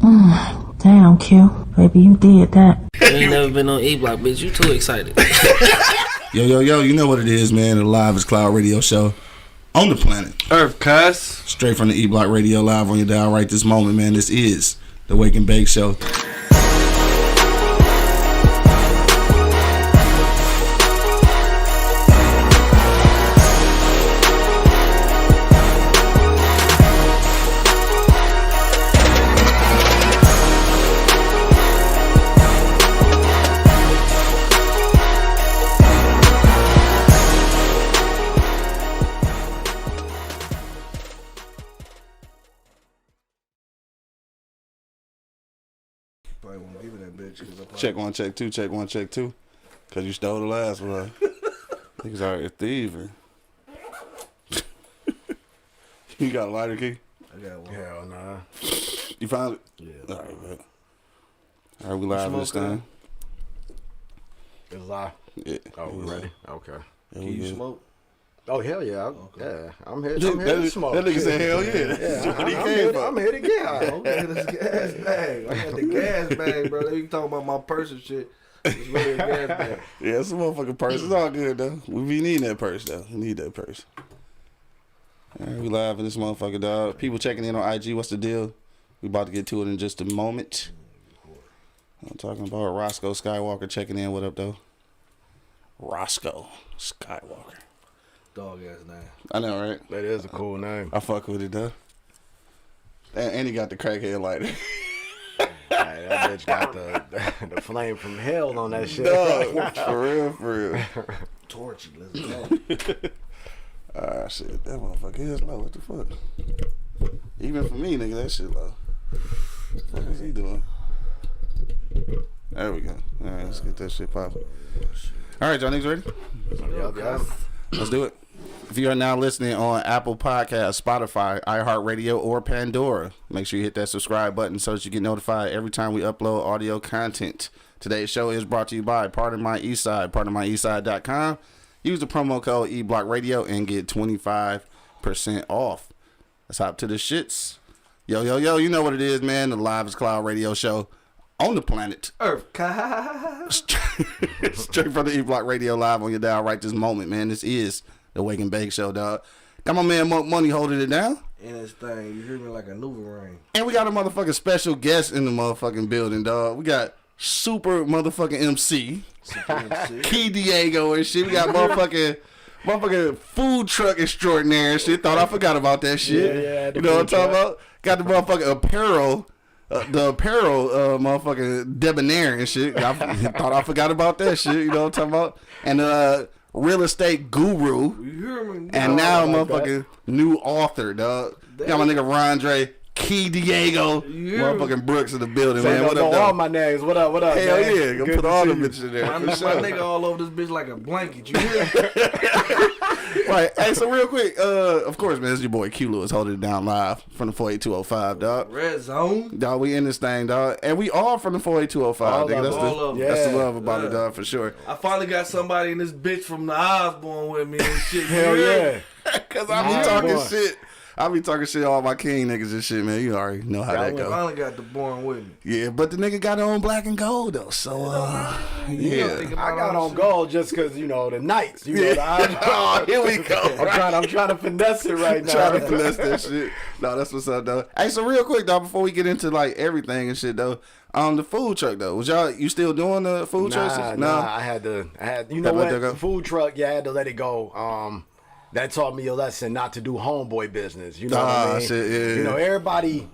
Damn, Q. Baby, you did that. You ain't never been on E-Block, bitch. You too excited. Yo, you know what it is, man. The Live is Cloud radio show on the planet Earth, cuss. Straight from the E-Block Radio, live on your dial right this moment, man. This is the Wake and Bake Show. Probably won't give me that bitch. Check one, check two, check one, check two. Because you stole the last one. Niggas are a thief. You got a lighter key? I got one. Hell nah. You found it? Yeah. All right, man. All right, we live this time. It's live. Yeah. Oh, we ready? Okay. Yeah, Can we you good. smoke? Oh, hell yeah. Okay. Yeah, I'm here to smoke. That nigga said hell yeah. I'm here to get high. Okay, this gas bag. I got the gas bag, bro. You talking about my purse and shit. It's really a gas bag. Yeah, it's a motherfucking purse. It's all good, though. We be needing that purse, though. We need that purse. All right, we live in this motherfucker, dog. People checking in on IG. What's the deal? We about to get to it in just a moment. I'm talking about Roscoe Skywalker checking in. What up, though? Roscoe Skywalker. Dog ass name. I know, right? That is a cool name. I fuck with it, though. And he got the crackhead lighter. Hey, that bitch got the flame from hell on that shit. Dog, for real. Torchy, let's go. Ah, shit. That motherfucker is low. What the fuck? Even for me, nigga, that shit low. What is he doing? There we go. All right, let's get that shit popping. All right, y'all niggas ready? Yeah. Let's do it. If you are now listening on Apple Podcasts, Spotify, iHeartRadio, or Pandora, make sure you hit that subscribe button so that you get notified every time we upload audio content. Today's show is brought to you by Pardon My Eastside, pardonmyeastside.com. Use the promo code eBlockRadio and get 25% off. Let's hop to the shits. Yo, you know what it is, man. The Live is Cloud radio show on the planet Earth. Straight from the E-Block Radio, live on your dial right this moment, man. This is the Wake and Bake Show, dog. Got my man Monk Money holding it down. In this thing, you hear me like a Nuva ring. And we got a motherfucking special guest in the motherfucking building, dog. We got super motherfucking MC, Key Diego and shit. We got motherfucking food truck extraordinaire and shit. Thought I forgot about that shit. Yeah, you know what I'm talking about? Got the motherfucking apparel. Motherfucking debonair and shit. I thought I forgot about that shit. You know what I'm talking about? And real estate guru. You hear me? And now like motherfucking new author, dog. Got my nigga Rondre, Key Diego, motherfucking Brooks in the building, man. What up, all dog? my names. What up? Hell man? yeah, go Good put to all see the you. bitches in there. My For sure. nigga all over this bitch like a blanket. You hear me? Right. Hey, so real quick, of course, man, it's your boy Q Lewis holding it down live from the 48205, dog. Red zone. Dog, we in this thing, dog. And we all from the 48205, All nigga. of them. That's the Yeah. love about it, dog, for sure. I finally got somebody in this bitch from the Osborne with me and shit. Hell yeah. Cause I be Yeah, talking boy. shit. I be talking shit to all my king niggas and shit, man. You already know how that I go. finally got the born with me. Yeah, but the nigga got on black and gold though, so yeah. I got on gold just because, you know, the Knights. You know, Yeah. Oh, here we go. I'm trying to finesse it right now. Trying to finesse that shit. No, that's what's up, though. Hey, so real quick, though, before we get into like everything and shit, though, the food truck, though, was you still doing the food trucks? Nah, I had, you know let that what? go? Food truck, yeah, I had to let it go. That taught me a lesson not to do homeboy business. You know what I mean? Shit, yeah. You know, everybody,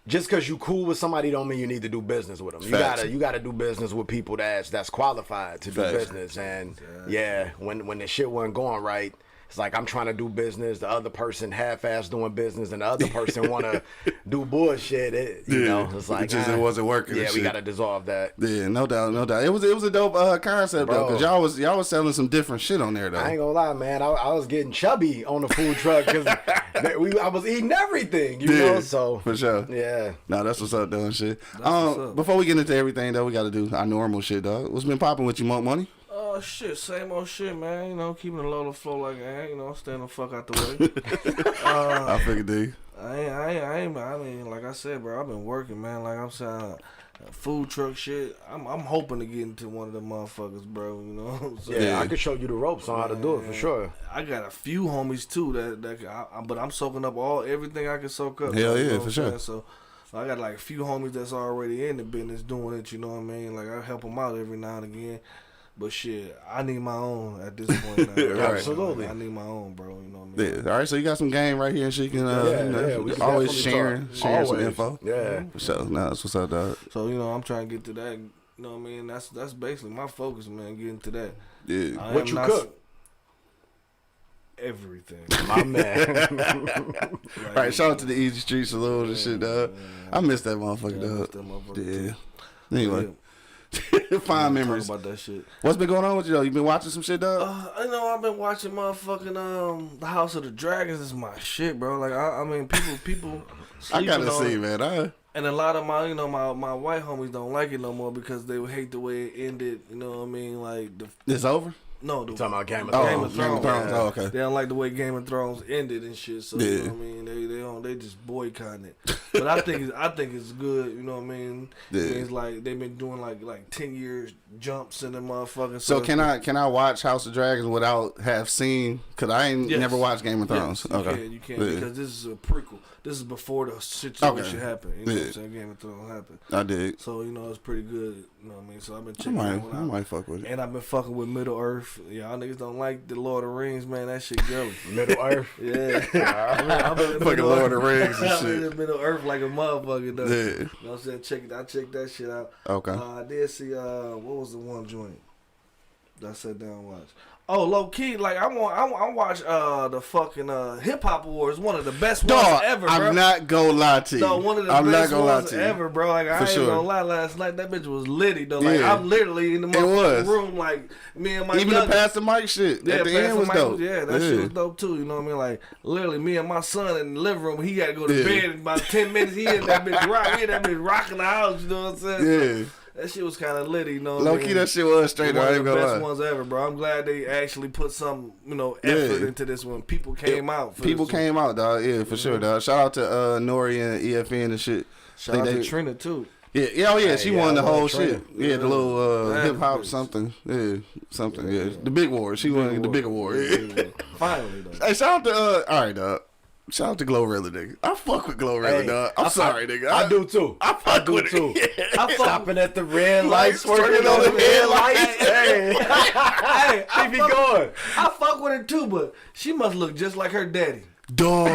just because you cool with somebody don't mean you need to do business with them. You gotta do business with people that's qualified to do business. And yeah, when the shit wasn't going right, it's like I'm trying to do business, the other person half-ass doing business, and the other person want to do bullshit. You know, it's like it wasn't working. Yeah, and we shit. got to dissolve that. Yeah, no doubt. It was a dope concept though, because y'all was selling some different shit on there though. I ain't gonna lie, man. I was getting chubby on the food truck because I was eating everything, you know. So for sure. Yeah. No, that's what's up, though, and shit. What's up. Before we get into everything though, we got to do our normal shit, dog. What's been popping with you, Monk Money? Oh shit, same old shit, man. You know, keeping the low to flow like that. You know, staying the fuck out the way. I figured, dude. I mean, like I said, bro, I've been working, man. Like I'm saying, food truck shit. I'm hoping to get into one of them motherfuckers, bro. You know what I'm saying? Yeah, I could show you the ropes on how to do it for sure. I got a few homies too but I'm soaking up everything I can soak up. Hell you know yeah, what for I'm sure. saying? So I got like a few homies that's already in the business doing it. You know what I mean? Like I help them out every now and again. But shit, I need my own at this point now. Right. Absolutely. I need my own, bro. You know what I mean? Yeah. All right, so you got some game right here, and she can, we can always definitely talk. sharing some Always. info. Yeah. So, nah, that's what's up, dog. So, you know, I'm trying to get to that. You know what I mean? That's basically my focus, man, getting to that. Yeah. What you cook? Everything. My man. All right, shout out to the Easy Street Saloon and shit, dog. I miss that motherfucker, I miss dog. that motherfucker, Yeah. too. Anyway, Yeah. fine memories. Talk about that shit. What's been going on with you, though? You been watching some shit, dog? I know I've been watching motherfucking The House of the Dragons. Is my shit, bro. Like I mean, people. I gotta sleeping on see, it. man. And a lot of my, my white homies don't like it no more because they would hate the way it ended. You know what I mean? Like It's over? No, You talking about Game of Oh, Thrones? Game of Thrones. Yeah. Oh, okay. They don't like the way Game of Thrones ended and shit. So you know what I mean, they just boycotting it. But I think it's good. You know what I mean? Yeah. It's like they've been doing like 10 years jumps in the motherfucking. So can I watch House of Dragons without have seen? Cause I ain't Yes. never watched Game of Thrones. Yes, Okay, you can Yeah. because this is a prequel. This is before the situation happened. You know what I'm saying? Game of Thrones happened. I did. So it's pretty good. You know what I mean? So I've been I checking might, that one I out. might fuck with it. And I've been fucking with Middle Earth. Y'all niggas don't like the Lord of the Rings, man. That shit girly. Middle Earth. Yeah. I'm in Fucking Lord of the Rings and I'm shit. in the Middle Earth like a motherfucker, though. Yeah. You know what I'm saying? I checked that shit out. Okay. I did see, what was the one joint that I sat down and watched? Oh, low key, like I watch the fucking Hip Hop Awards, one of the best ones Dog, ever, bro. I'm not gonna lie to you. No, one of the I'm best not gonna lie ones to you. ever, bro. Like I For ain't sure. gonna lie, last night that bitch was litty though. Like Yeah. I'm literally in the was. motherfucking room, like me and my Even the youngest. Pass the Mic shit at the Pastor end was Mike dope. Yeah, that shit was dope too. You know what I mean? Like literally, me and my son in the living room. He got to go to Yeah. bed in about 10 minutes. He in that bitch rock. We in that bitch rocking the house. You know what I'm saying? Yeah. That shit was kind of litty. You know what Low I mean? key, that shit was straight. One I of ain't the gonna best lie. ones ever, bro. I'm glad they actually put some, effort Yeah. into this one. People came out. For People this one. came out, dog. Yeah, for sure, dog. Shout out to Nori and EFN and shit. Shout out They- to Trina too. Yeah, oh yeah, she won I the love whole Trina. shit. Yeah, the little Yeah, hip hop bitch. something. Yeah, something. Yeah, the big award. She won the big award. Yeah. Finally though. Hey, shout out to all right, dog. Shout out to Glorilla, nigga. I fuck with Glorilla, Hey, dog. I'm sorry, nigga. I do too. I fuck with too. it. Yeah. I fuck Stopping at the red lights, Like, working turning on the on the red lights. lights. Hey, Hey, keep me going. I fuck with her too, but she must look just like her daddy. Dog,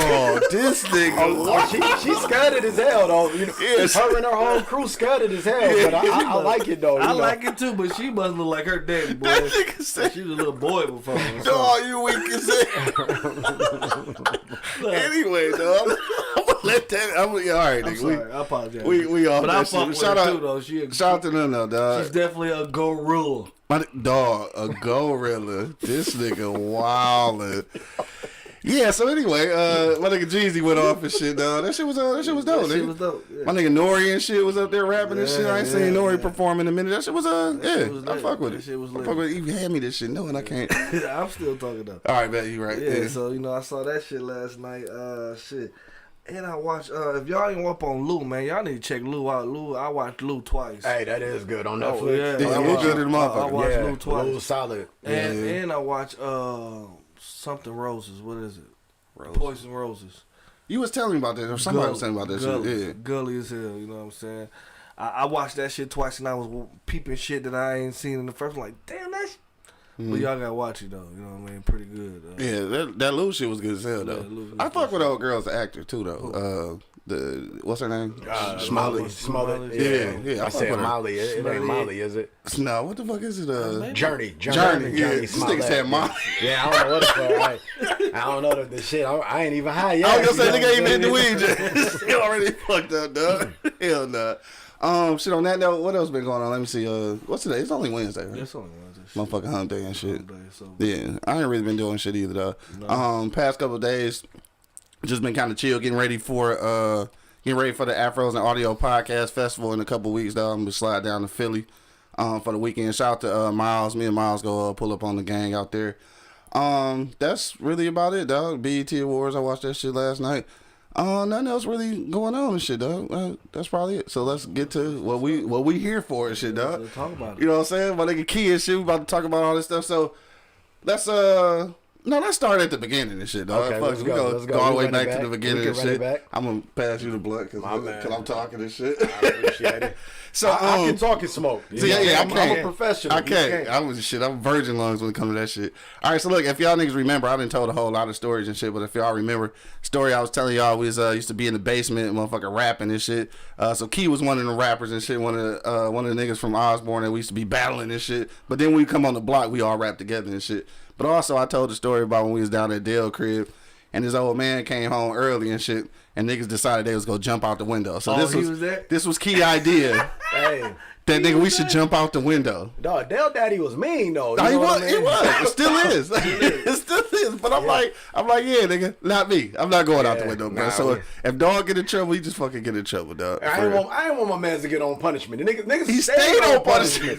this nigga. Oh, she scudded as hell though. You know, Yes. her and her whole crew scudded as hell. But I like it though. I you know. like it too, but she must look like her daddy, boy. That nigga said, She was a little boy before. dog, you weak as hell. Anyway, dog, I'm gonna let that. All right, I'm nigga. sorry, I apologize. We off but I that fuck shit. with Shout her out, too, though. shout out to them, though, dog. She's definitely a gorilla. My dog, a gorilla. This nigga wildin'. Yeah, so anyway, my nigga Jeezy went off and shit, dog. That shit was dope, That shit nigga. was dope. Yeah. My nigga Nori and shit was up there rapping and shit. I ain't seen Nori yeah. perform in a minute. That shit was shit was I lit. fuck with That it. shit was I lit. fuck with it. You had me this shit, knowing I can't. I'm still talking though. All right, bet you right. Yeah, so I saw that shit last night. Shit. And I watched if y'all ain't up on Lou, man, y'all need to check Lou out. I watched Lou twice. Hey, that is good on Oh, Netflix. Yeah, I he watched- good in the motherfucker. I watched Lou twice. Lou solid. And I watched something Roses. What is it? Poison Roses. You was telling me about that. Or somebody was telling me about that Gully, shit. Gully as hell, you know what I'm saying? I watched that shit twice and I was peeping shit that I ain't seen in the first one. Like, damn, that's... But y'all gotta watch it, though. You know what I mean? Pretty good. Yeah, that Lou shit was good as hell, though. Lou was I fuck good. with old girl's actor, too, though. What's her name? Smollett. Yeah, I fuck said with her. Molly. It ain't Molly, is it? No, what the fuck is it? Journey. Journey, yeah. This nigga Smollett. said Molly. Yeah, I don't know what the fuck. I don't know the shit. I ain't even high yet. I was gonna say, You know nigga ain't what even hit I'm the saying? weed yet. He already fucked up, dog. Hell nah. Shit, on that note, what else been going on? Let me see. What's today? It's only Wednesday, right? That's only one. Motherfucking hump day and shit. So. Yeah, I ain't really been doing shit either, though. No. Past couple of days, just been kind of chill, getting ready for the Afros and Audio Podcast Festival in a couple weeks, though. I'm gonna slide down to Philly for the weekend. Shout out to Miles. Me and Miles go pull up on the gang out there. That's really about it, dog. BET Awards, I watched that shit last night. Nothing else really going on and shit, dog. That's probably it. So let's get to what we here for and shit, dog. Let's talk about it. You know what I'm saying? My nigga Key and shit. We about to talk about all this stuff. So let's start at the beginning and shit, dog. Okay, Fuck, let's we go. go all the way back to the beginning and shit. Back. I'm gonna pass you the blunt because I'm talking and shit. I appreciate it. So I can talk and smoke. I'm a professional. I can't. I'm virgin lungs when it comes to that shit. All right, so look, if y'all niggas remember, I done told a whole lot of stories and shit, but if y'all remember, story I was telling y'all, we used to be in the basement, motherfucker rapping and shit. So Key was one of the rappers and shit, one of the niggas from Osborne that we used to be battling and shit. But then when we come on the block, we all rap together and shit. But also, I told the story about when we was down at Dale crib, and his old man came home early and shit, and niggas decided they was gonna jump out the window. So this was Key idea. Hey. That nigga, we should jump out the window. Dog, Dale Daddy was mean though. He was. It still is. It still is. But I'm like, yeah, nigga, not me. I'm not going out the window, bro. So if dog get in trouble, he just fucking get in trouble, dog. I ain't want my man to get on punishment. The niggas he stayed on punishment.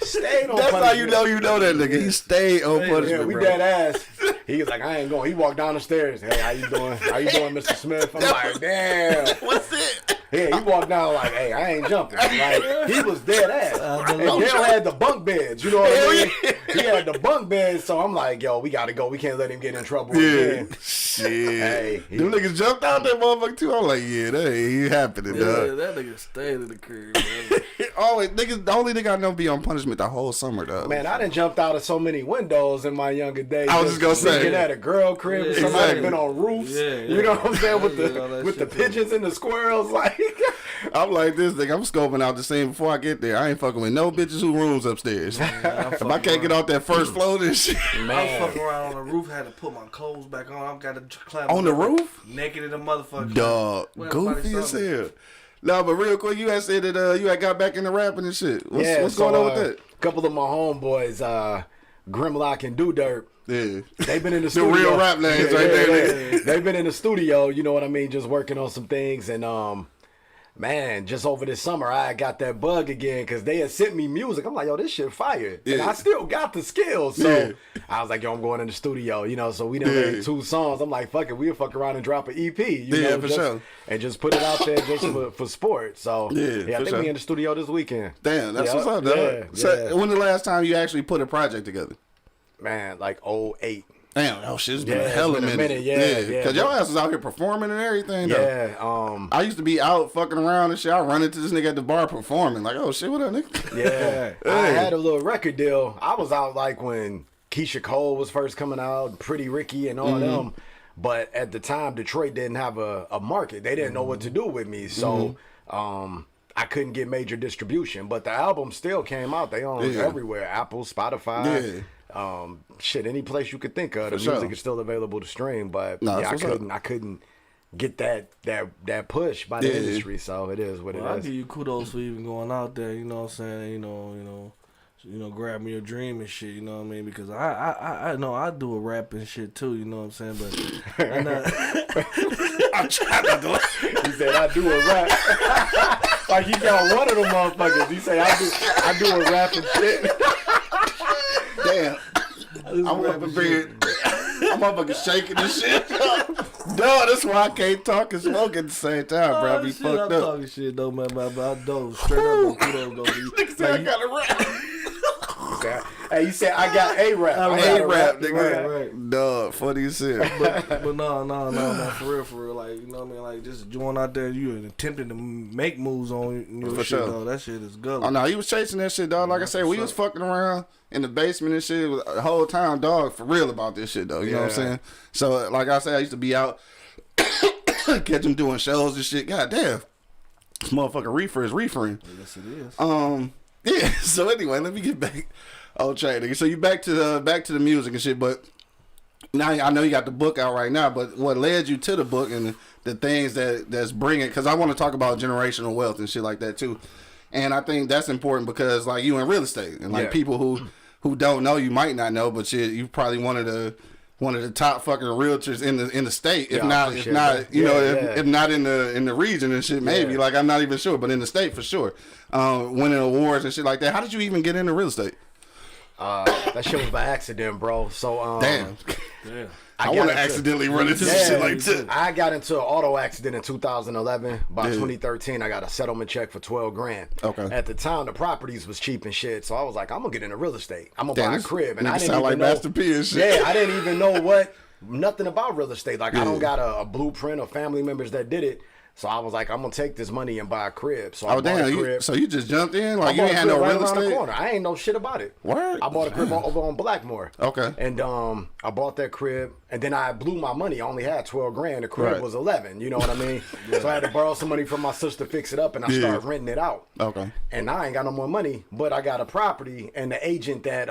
Stayed on That's punishment. how you know that nigga. He stayed on punishment. Yeah, we bro. dead ass. He was like, I ain't going. He walked down the stairs. Hey, how you doing? How you doing, Mr. Smith? I'm like, damn. What's it? Yeah, he walked down like, hey, I ain't jumping. Like, he was dead ass. And Dale had the bunk beds, you know what I mean? He had the bunk beds, so I'm like, yo, we gotta go. We can't let him get in trouble again. Shit. Hey, them niggas jumped out that motherfucker too. I'm like, yeah, that ain't happening, Yeah, dog. that nigga stayed in the crib, man. Always, niggas, the only nigga I know be on punishment the whole summer, dog. Man, I done jumped out of so many windows in my younger days. I was just gonna say. Looking at a girl crib, Yeah, somebody exactly. been on roofs. Yeah, You know what I'm saying? With Yeah, all that the shit, pigeons and the squirrels, like. I'm like this nigga. I'm scoping out the scene before I get there. I ain't fucking with no bitches who rooms upstairs. If I can't get off that first floor, then shit. I was fucking around on the roof, had to put my clothes back on. I've got to climb On the roof? naked in the motherfucker. Dog, Well, goofy everybody as saw me. hell. No, but real quick, you had said that you had got back into rapping and shit. What's So, going on with that? A couple of my homeboys, Grimlock and Do Dirt, Yeah, they've been in the the studio. real rap names right there. Nigga. They've been in the studio, you know what I mean, just working on some things. And man, just over this summer, I got that bug again because they had sent me music. I'm like, yo, this shit fire. And Yeah. I still got the skills. So Yeah. I was like, yo, I'm going in the studio, you know. So we done made 2 songs. I'm like, fuck it, we'll fuck around and drop an EP, you know, for just, sure. and just put it out there just for sport. So Yeah, I for think sure. we in the studio this weekend. Damn, that's Yeah, what's up, dog. yeah, So, yeah. when the last time you actually put a project together? Man, like 08. Damn, oh shit, it's been Yeah, a it's hell of a been a minute. minute, yeah. Because your ass was out here performing and everything, though. Yeah, I used to be out fucking around and shit. I run into this nigga at the bar performing. Like, oh shit, what up, nigga? yeah. Hey. I had a little record deal. I was out like when Keisha Cole was first coming out, Pretty Ricky and all them. But at the time, Detroit didn't have a market. They didn't know what to do with me. So I couldn't get major distribution. But the album still came out. They own everywhere. Apple, Spotify. Shit, any place you could think of. The music is still available to stream. But I couldn't get that push by the industry. So it is what it I is. give you kudos for even going out there. You know what I'm saying? You know, grabbing your dream and shit. You know what I mean? Because I know I do a rap and shit too. You know what I'm saying? But I'm trying not to laugh. He said, I do a rap. Like he got one of them motherfuckers. He say, I do a rap and shit. Damn. I'm up in bed. I'm up fucking shaking this shit. Dog, that's why I can't talk and smoke at the same time, bro. I be shit, fucked I'm up. talking shit though, man. But I don't straight up. Kudos go to you. Nigga said I got a rap. Hey, you said I got a rap. I got A a rap, rap, nigga. right. Dog, funny as hell. But no, man, for real, like, you know what I mean, like, just going out there, you attempting to make moves on your For shit, sure. though. That shit is good. Oh no, he was chasing that shit, dog. Like I said, we was fucking around in the basement and shit the whole time, dog, for real about this shit, though. You know what I'm saying? So, like I said, I used to be out, catch him doing shows and shit. God damn, this motherfucking reefer is reefering. Yes, it is. Yeah. So anyway, let me get back on track, nigga. So you back to the music and shit, but now I know you got the book out right now. But what led you to the book and the things that's bringing? Because I want to talk about generational wealth and shit like that too. And I think that's important because like you in real estate and like people who don't know, you might not know, but you probably one of the top fucking realtors in the state, if not if not in the region and shit, maybe like I'm not even sure, but in the state for sure, winning awards and shit like that. How did you even get into real estate? That shit was by accident, bro. So Damn. I want to accidentally run into some shit like that. I got into an auto accident in 2011. By 2013, I got a settlement check for $12,000. Okay. At the time, the properties was cheap and shit, so I was like, I'm gonna get into real estate. I'm gonna buy a crib, and I didn't sound even like know. Master P and shit. Yeah, I didn't even know nothing about real estate. Like I don't got a blueprint or family members that did it. So I was like, I'm gonna take this money and buy a crib. So I bought a crib. So you just jumped in? Like I you ain't had no right real around estate? the corner. I ain't know shit about it. Word? I bought a crib over on Blackmore. Okay. And I bought that crib, and then I blew my money. I only had $12,000. The crib was 11. You know what I mean? So I had to borrow some money from my sister to fix it up, and I started renting it out. Okay. And I ain't got no more money, but I got a property, and the agent that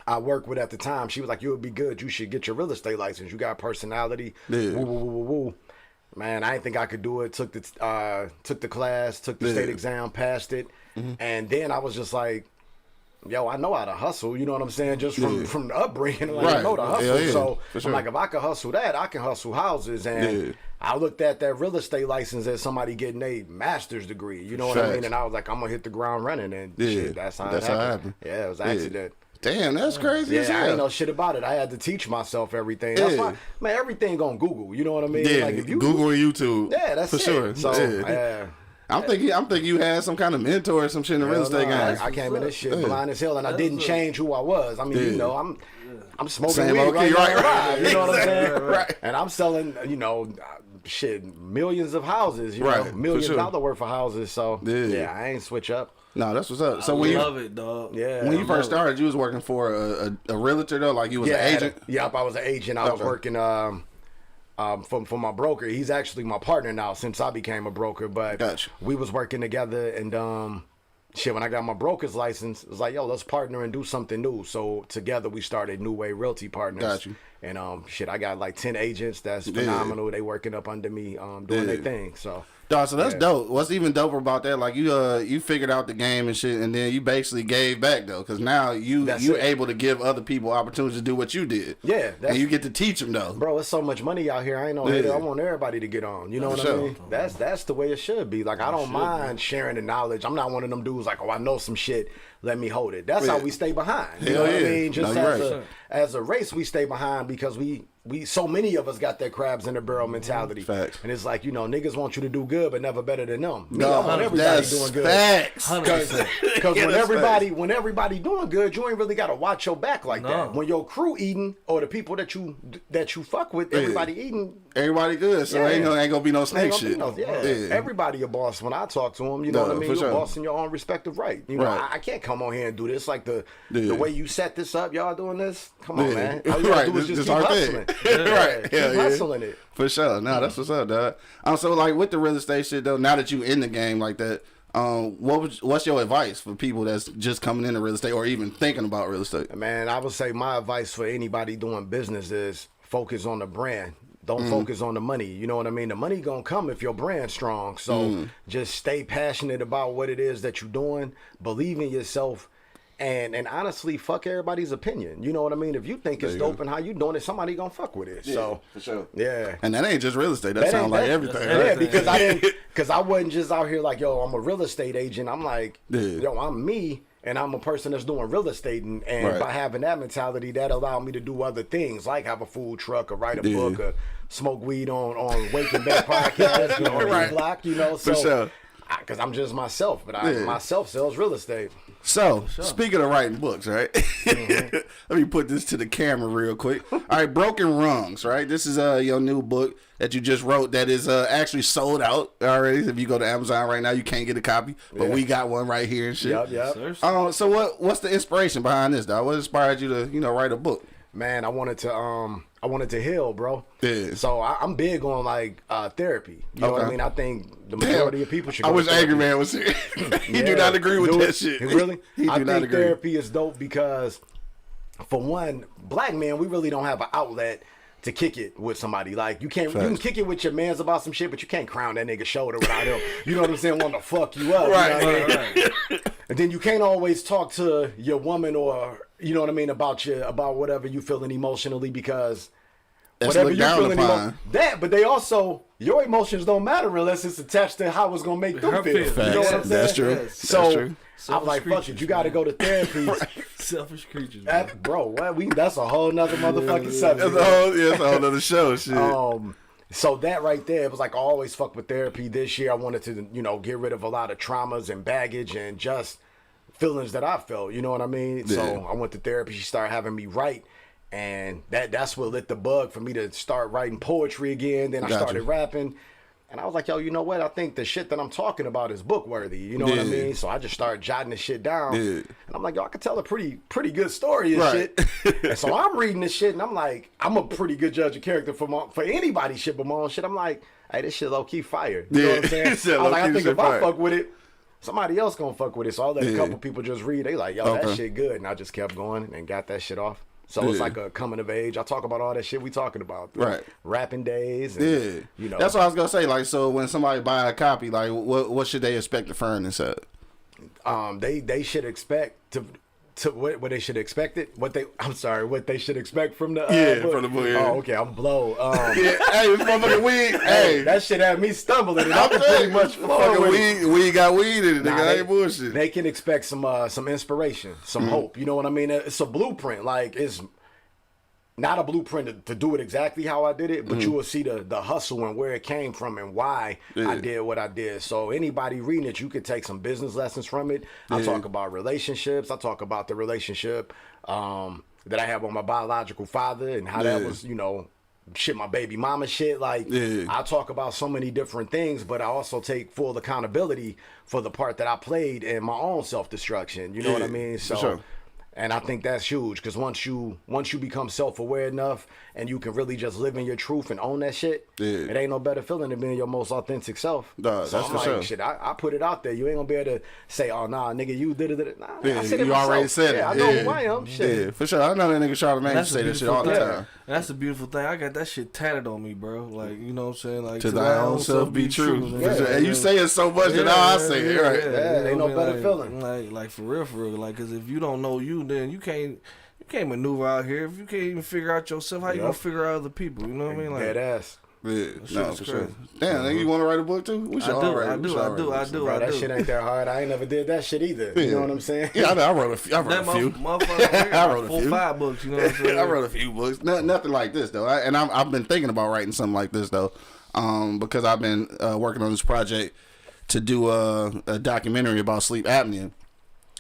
I worked with at the time, she was like, "You would be good. You should get your real estate license. You got personality." Yeah. Woo, woo, woo, woo, woo. Man, I didn't think I could do it. Took the class, took the state exam, passed it, and then I was just like, "Yo, I know how to hustle." You know what I'm saying? Just from the upbringing, like, I know to hustle. So I'm like, if I can hustle that, I can hustle houses. And I looked at that real estate license as somebody getting a master's degree. You know what I mean? And I was like, I'm gonna hit the ground running, and shit, that's how it happened. Yeah, it was an accident. Damn, that's crazy. Yeah, I didn't know shit about it. I had to teach myself everything. That's why, man, everything on Google. You know what I mean? Yeah, like if you Google and YouTube. Yeah, that's for it. sure. So I'm thinking you had some kind of mentor or some shit in the real estate game. I came in this shit blind as hell, and I didn't change who I was. I mean, you know, I'm smoking Same weed right. You know what I'm saying? Right. And I'm selling, you know, shit, millions of houses. You know, $1 million worth of houses. So yeah, I ain't switch up. No, that's what's up. So I when love it, dog. Yeah. When you first started, you was working for a realtor though, like you was an agent. Yep, I was an agent. I was working for my broker. He's actually my partner now since I became a broker. But we was working together, and shit. When I got my broker's license, it was like, yo, let's partner and do something new. So together we started New Way Realty Partners. Got you. And shit, I got like 10 agents. That's phenomenal. They working up under me, doing their thing. So. Dog, so that's dope. What's even doper about that? Like you figured out the game and shit, and then you basically gave back though, because now you're able to give other people opportunities to do what you did. Yeah, and you get to teach them though. Bro, it's so much money out here. I ain't no hater. I want everybody to get on. You know what I mean? That's the way it should be. Like I don't mind sharing the knowledge. I'm not one of them dudes like, oh, I know some shit. Let me hold it. That's how we stay behind. You know what I mean? Just as a race, we stay behind because we so many of us got that crabs in the barrel mentality. Facts. And it's like, you know, niggas want you to do good, but never better than them. No, I want everybody doing good. Facts. Because when everybody doing good, you ain't really got to watch your back like that. When your crew eating or the people that you fuck with, everybody eating. Everybody good, so ain't gonna be no snake shit. Everybody a boss when I talk to them. You know what I mean? You're a boss in your own respective right. You know, I can't come on here and do this like the way you set this up. Y'all doing this? Come on, man. All you gotta do is just keep hustling. Keep hustling it. For sure. No, that's what's up, dog. So like with the real estate shit though, now that you in the game like that, what's your advice for people that's just coming into real estate or even thinking about real estate? Man, I would say my advice for anybody doing business is focus on the brand. Don't focus on the money. You know what I mean? The money gonna come if your brand's strong. So just stay passionate about what it is that you're doing. Believe in yourself. And honestly, fuck everybody's opinion. You know what I mean? If you think it's dope and how you doing it, somebody gonna fuck with it. Yeah, so for sure. Yeah. And that ain't just real estate. That sounds like everything. Yeah, because I wasn't just out here like, yo, I'm a real estate agent. I'm like, yo, I'm me. And I'm a person that's doing real estate, and by having that mentality, that allowed me to do other things, like have a food truck, or write a book, or smoke weed on Waking Back podcast, on block, you know. So, for sure. Because I'm just myself, but myself sells real estate. So, speaking of writing books, right? Let me put this to the camera real quick. All right, Broken Rungs, right? This is your new book that you just wrote that is actually sold out already. If you go to Amazon right now, you can't get a copy, but we got one right here and shit. Yep. So what's the inspiration behind this, dog? What inspired you to write a book? Man, I wanted to heal, bro. Yeah. So I'm big on like therapy. You know what I mean? I think the majority of people should go I wish to therapy. Angry Man was here. He do not agree with that shit. Really? He I do not think agree. therapy is dope because, for one, black men, we really don't have an outlet to kick it with somebody. Like you can kick it with your mans about some shit, but you can't crown that nigga's shoulder without him. You know what I'm saying? Want to fuck you up. Right. You know what I mean? And then you can't always talk to your woman or, you know what I mean, about whatever you feeling emotionally, because That's whatever looked you're down feeling, upon. that. But they also, your emotions don't matter unless it's attached to how it's gonna make them Her feel. feelings. You know what I'm saying? That's true. Yes. So That's true. I'm like, fuck it, you got to go to therapy. Selfish creatures, man. Bro, what that's a whole nother motherfucking subject. It's a whole other show. Shit. So that right there, it was like I always fuck with therapy. This year I wanted to, get rid of a lot of traumas and baggage and just feelings that I felt. You know what I mean? Yeah. So I went to therapy. She started having me write, and that's what lit the bug for me to start writing poetry again. Then I started rapping. And I was like, yo, you know what? I think the shit that I'm talking about is book worthy. You know what I mean? So I just started jotting this shit down. Yeah. And I'm like, yo, I could tell a pretty good story and Right. shit. And so I'm reading this shit and I'm like, I'm a pretty good judge of character for anybody's shit but my own shit. I'm like, hey, this shit low key fire. You know what I'm saying? I was like, I think if I fuck with it, somebody else gonna fuck with it. So I let a couple people just read. They like, yo, that shit good. And I just kept going and got that shit off. So it's like a coming of age. I talk about all that shit we talking about. Right. Rapping days. And, That's what I was going to say. Like, so when somebody buy a copy, like, what should they expect the furnace at? They should expect to what they should expect it. What they should expect from the book. From the book. Yeah. Oh, okay, I'm blow. Hey, this motherfucking weed. Hey, that shit had me stumbling, and I was pretty much fucking weed. We got weed in it, nigga. I ain't bullshit. They can expect some inspiration, some hope. You know what I mean? It's a blueprint. Like, it's not a blueprint to do it exactly how I did it, but you will see the hustle and where it came from and why I did what I did. So anybody reading it, you could take some business lessons from it. I talk about relationships. I talk about the relationship that I have with my biological father and how that was, shit, my baby mama shit. Like, I talk about so many different things, but I also take full accountability for the part that I played in my own self-destruction. You know what I mean? So. Sure. And I think that's huge because once you become self-aware enough and you can really just live in your truth and own that shit, it ain't no better feeling than being your most authentic self. Duh, so that's I'm for like, sure. shit, I put it out there. You ain't gonna be able to say, oh, nah, nigga, you did it. Nah, Yeah, I said it you myself. already said it. I know who I am. Shit. Yeah, for sure. I know that nigga Charlamagne That's say a that shit all the beautiful time. And that's a beautiful thing. I got that shit tatted on me, bro. Like, you know what I'm saying? Like, To thy own self be true. man. For sure. And you say it so much that now I say it, right? Yeah, ain't no better feeling. Like for real. Like, cause if you don't know you, then you can't maneuver out here. If you can't even figure out yourself, how you gonna figure out other people? You know what I mean? Like, Dead ass. Yeah, no, is for sure. crazy. Damn, nigga, you want to write a book too? We should all write. I do. Bro, that shit ain't that hard. I ain't never did that shit either. You know what I'm saying? Yeah, I know. I wrote a few. That motherfucker, I wrote a few. 4-5 books. You know what I'm saying? I wrote a few books. Nothing like this though. I've been thinking about writing something like this though, because I've been working on this project to do a documentary about sleep apnea.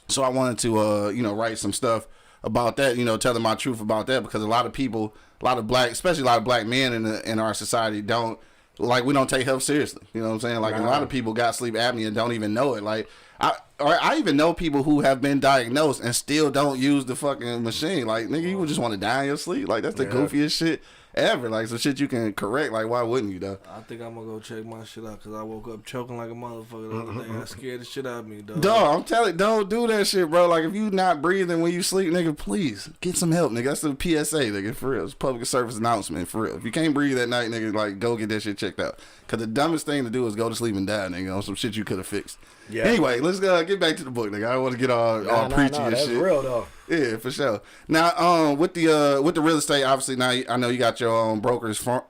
So I wanted to write some stuff about that. Telling my truth about that because a lot of people, especially a lot of black men in our society we don't take health seriously. You know what I'm saying? Like, a lot of people got sleep apnea and don't even know it. Like, I even know people who have been diagnosed and still don't use the fucking machine. Like, nigga, you would just want to die in your sleep. Like, that's the goofiest shit ever. Like, some shit you can correct. Like, why wouldn't you, though? I think I'm gonna go check my shit out because I woke up choking like a motherfucker the other day. I scared the shit out of me, dog. Dog, I'm telling you, don't do that shit, bro. Like, if you not breathing when you sleep, nigga, please get some help, nigga. That's the PSA, nigga, for real. It's public service announcement, for real. If you can't breathe at night, nigga, like, go get that shit checked out. Because the dumbest thing to do is go to sleep and die, nigga, on some shit you could have fixed. Yeah. Anyway, let's get back to the book, nigga. I don't want to get all preachy and that's shit. That's real, though. Yeah, for sure. Now, with the real estate, obviously, now I know you got your own broker's firm.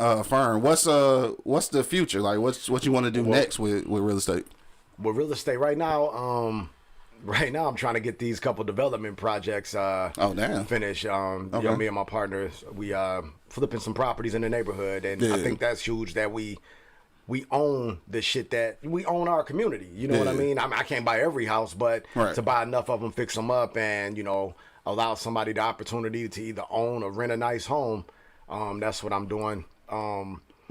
What's the future? Like, what you want to do next with real estate? With real estate right now, I'm trying to get these couple development projects finished. Me and my partners, we flipping some properties in the neighborhood, and I think that's huge that we own the shit that we own our community. You know what I mean? I can't buy every house, but to buy enough of them, fix them up, and allow somebody the opportunity to either own or rent a nice home. That's what I'm doing.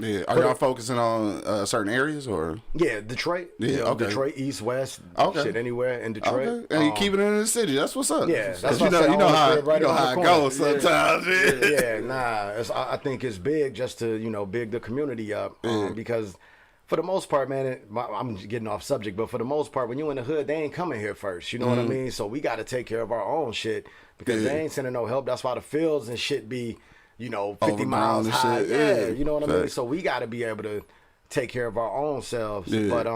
Yeah, are y'all focusing on certain areas or? Yeah, Detroit. Yeah, okay. Detroit, East, West, shit, anywhere in Detroit. Okay. And you keeping it in the city. That's what's up. Yeah, that's you know how it goes sometimes. I think it's big just to big the community up because. For the most part, man, I'm getting off subject, but for the most part, when you in the hood, they ain't coming here first. You know what I mean? So we got to take care of our own shit because they ain't sending no help. That's why the fields and shit be, 50 miles high. Shit. Yeah, you know what I mean? So we got to be able to take care of our own selves. Yeah. But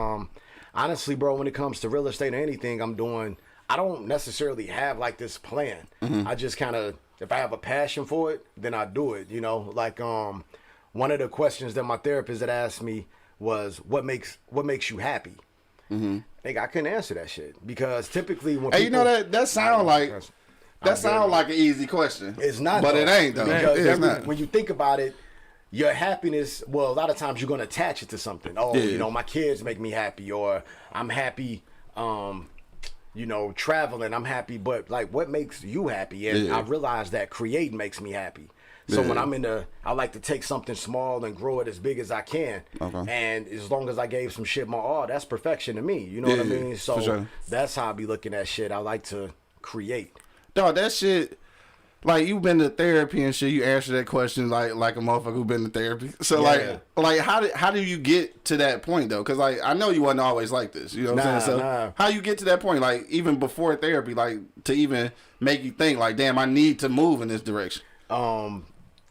honestly, bro, when it comes to real estate or anything I'm doing, I don't necessarily have like this plan. I just kind of, if I have a passion for it, then I do it. You know, like one of the questions that my therapist had asked me was, "What makes you happy?" Nigga, I couldn't answer that shit because typically when Hey, you know that sound like an easy question. It's not, but though, it ain't though. because not. when you think about it, your happiness. Well, a lot of times you're gonna attach it to something. Oh, you know, my kids make me happy, or I'm happy. You know, traveling, I'm happy. But like, what makes you happy? And I realized that creating makes me happy. So when I'm I like to take something small and grow it as big as I can. Okay. And as long as I gave some shit my all, that's perfection to me. You know what I mean? So that's how I be looking at shit. I like to create. Dog, that shit, like, you've been to therapy and shit. You answer that question like a motherfucker who been to therapy. So like how do you get to that point though? Because like I know you wasn't always like this. You know what I'm saying? So how you get to that point? Like even before therapy, like to even make you think like, damn, I need to move in this direction.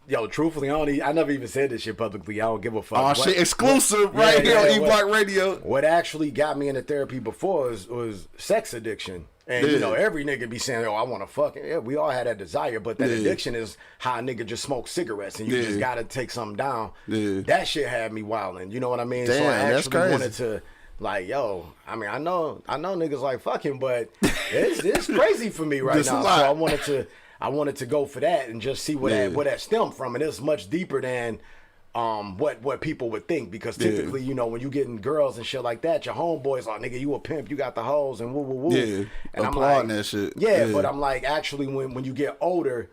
Yo, truthfully, I never even said this shit publicly. I don't give a fuck. Oh, shit, exclusive right here on E-Block Radio. What actually got me into therapy before was sex addiction. And, you know, every nigga be saying, oh, I want to fuck. Yeah, we all had that desire, but that addiction is how a nigga just smokes cigarettes and you just got to take something down. That shit had me wilding. You know what I mean? Damn, so I that's actually crazy. wanted to, like, yo, I mean, I know niggas like fucking, but it's crazy for me right now. So I wanted to go for that and just see where that stemmed from. And it's much deeper than what people would think, because typically, you know, when you getting girls and shit like that, your homeboys like, nigga, you a pimp, you got the hoes and woo woo woo. Yeah, and I'm applauding like, that shit. Yeah, but I'm like, actually, when you get older,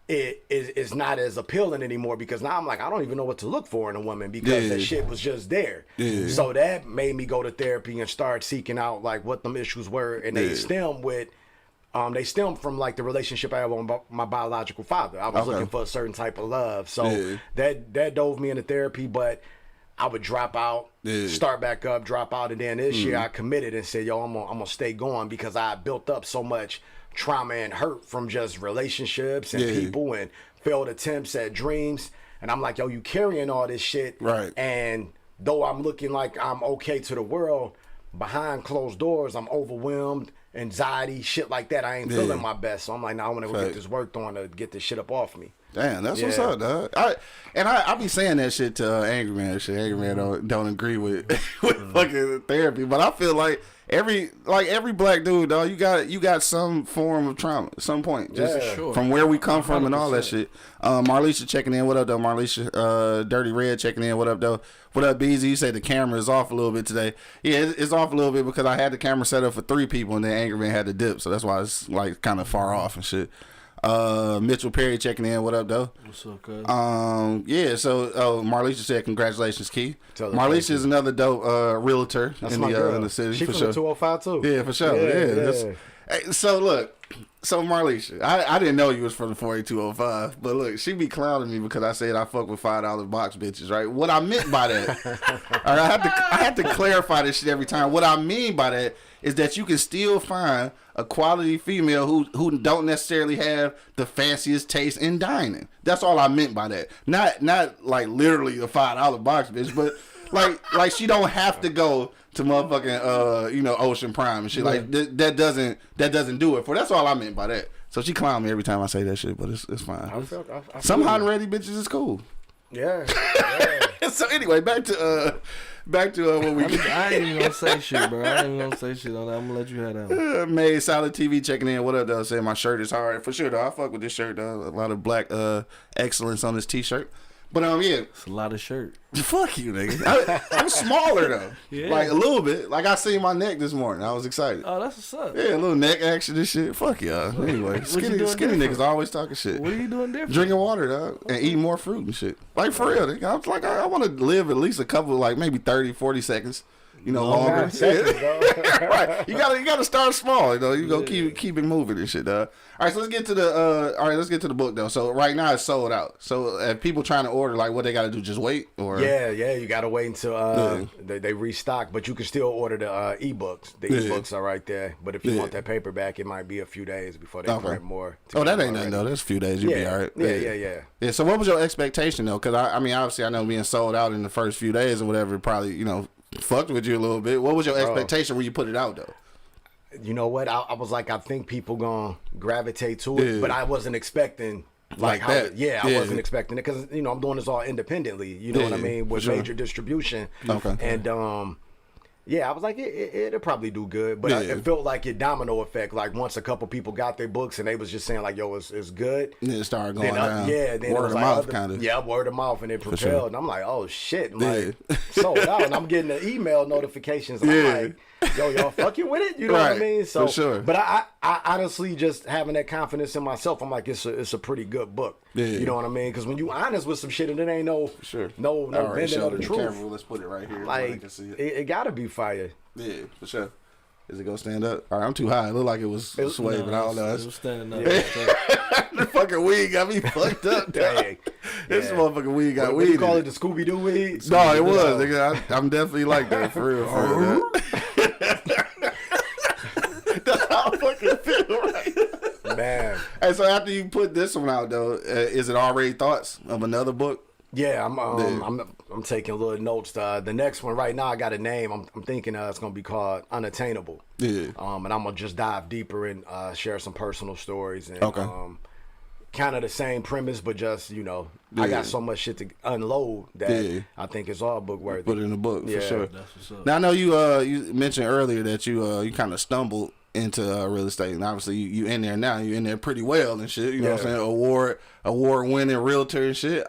it's not as appealing anymore, because now I'm like, I don't even know what to look for in a woman, because that shit was just there. So that made me go to therapy and start seeking out like what them issues were, and they stem from like the relationship I have with my biological father. I was looking for a certain type of love, so that dove me into therapy. But I would drop out, start back up, drop out, and then this year I committed and said, "Yo, I'm gonna stay going," because I built up so much trauma and hurt from just relationships and people and failed attempts at dreams. And I'm like, "Yo, you carrying all this shit, right?" And though I'm looking like I'm okay to the world, behind closed doors, I'm overwhelmed. Anxiety, shit like that. I ain't feeling my best, so I'm like, I want to go get this work on to get this shit up off me. Damn, that's what's up, dog. I be saying that shit to Angry Man. Shit, Angry Man don't agree with fucking therapy, but I feel like every black dude, dog, you got some form of trauma at some point, just from where we come from 100%. And all that shit. Marlisha checking in. What up, though? Marlisha, Dirty Red checking in. What up, though? What up, BZ? You said the camera is off a little bit today. Yeah, it's off a little bit because I had the camera set up for 3 people and then Angry Man had to dip, so that's why it's like kind of far off and shit. Mitchell Perry checking in. What up, though? What's up, cuz? Yeah, so Marlisha said congratulations, Key. Marlisha is another dope realtor in the city. She for from sure. the 205 too. Yeah, for sure. Yeah. Hey, so look, Marlisha, I didn't know you was from the 48205, but look, she be clowning me because I said I fuck with $5 box bitches, right? What I meant by that, all right, I have to clarify this shit every time. What I mean by that is that you can still find a quality female who don't necessarily have the fanciest taste in dining. That's all I meant by that. Not like literally a $5 box bitch, but like she don't have to go to motherfucking Ocean Prime and shit. Like that doesn't do it for. That's all I meant by that. So she clown me every time I say that shit, but it's fine. Some hot and ready bitches is cool. Yeah. So anyway, back to what we. I ain't even gonna say shit, bro. I ain't even gonna say shit on that. I'm gonna let you have that one. Made Solid TV checking in. What up, though? Saying my shirt is hard for sure, though. I fuck with this shirt, though. A lot of black excellence on this T-shirt. But yeah, it's a lot of shirt. Fuck you, nigga. I'm smaller though, like a little bit. Like I seen my neck this morning. I was excited. Oh, that's what's up. Yeah, a little neck action and shit. Fuck y'all. Anyway, skinny niggas always talking shit. What are you doing different? Drinking water, dog, and eating more fruit and shit. Like for real, nigga. I was like, I want to live at least a couple, like maybe 30, 40 seconds. Longer. Right. You gotta start small. You go keep it moving and shit, dog. All right, so let's get to the book though. So right now it's sold out. So if people trying to order, like, what they gotta do, just wait or you gotta wait until they restock. But you can still order the ebooks. The ebooks are right there. But if you want that paperback, it might be a few days before they print more. Oh, that ain't nothing though. That's a few days. You'll be all right. Yeah. So what was your expectation though? Because I mean, obviously I know being sold out in the first few days or whatever, probably fucked with you a little bit. What was your expectation when you put it out though? you know what? I was like, I think people gonna gravitate to it, but I wasn't expecting Like how. that. I wasn't expecting it because I'm doing this all independently. You know what I mean? With major distribution. Okay. And yeah, I was like, it'll probably do good, but it felt like a domino effect. Like once a couple people got their books and they was just saying like, "Yo, it's good." And then it started going down. Then word of mouth, kind of. Yeah, word of mouth, and it propelled. sure. And I'm like, "Oh shit!" I'm like, sold out, and I'm getting the email notifications. I'm like, "Yo, y'all fucking with it?" You know what I mean? So, for sure. But I honestly just having that confidence in myself, I'm like, it's a pretty good book. Yeah. You know what I mean? Because when you honest with some shit and it ain't no bending of the truth. Careful. Let's put it right here. Like can see it gotta be fire. Yeah, for sure. Is it gonna stand up? All right, I'm too high. It looked like it was sway, but I don't know. It was standing up. The fucking weed got me fucked up. Dang. This motherfucking weed got What weed. you call it, the Scooby Doo weed? No, it was. Nigga, I'm definitely like that for real. That's how I fucking feel right. Man. Hey, so after you put this one out though, is it already thoughts of another book? Yeah, I'm taking little notes. The next one right now, I got a name. I'm thinking it's gonna be called Unattainable. Yeah. And I'm gonna just dive deeper and share some personal stories and kind of the same premise, but just I got so much shit to unload that I think it's all book worthy. Put it in the book for sure. That's what's up. Now I know you mentioned earlier that you kind of stumbled into real estate, and obviously you in there now. You in there pretty well and shit. You know what I'm saying? Award winning realtor and shit.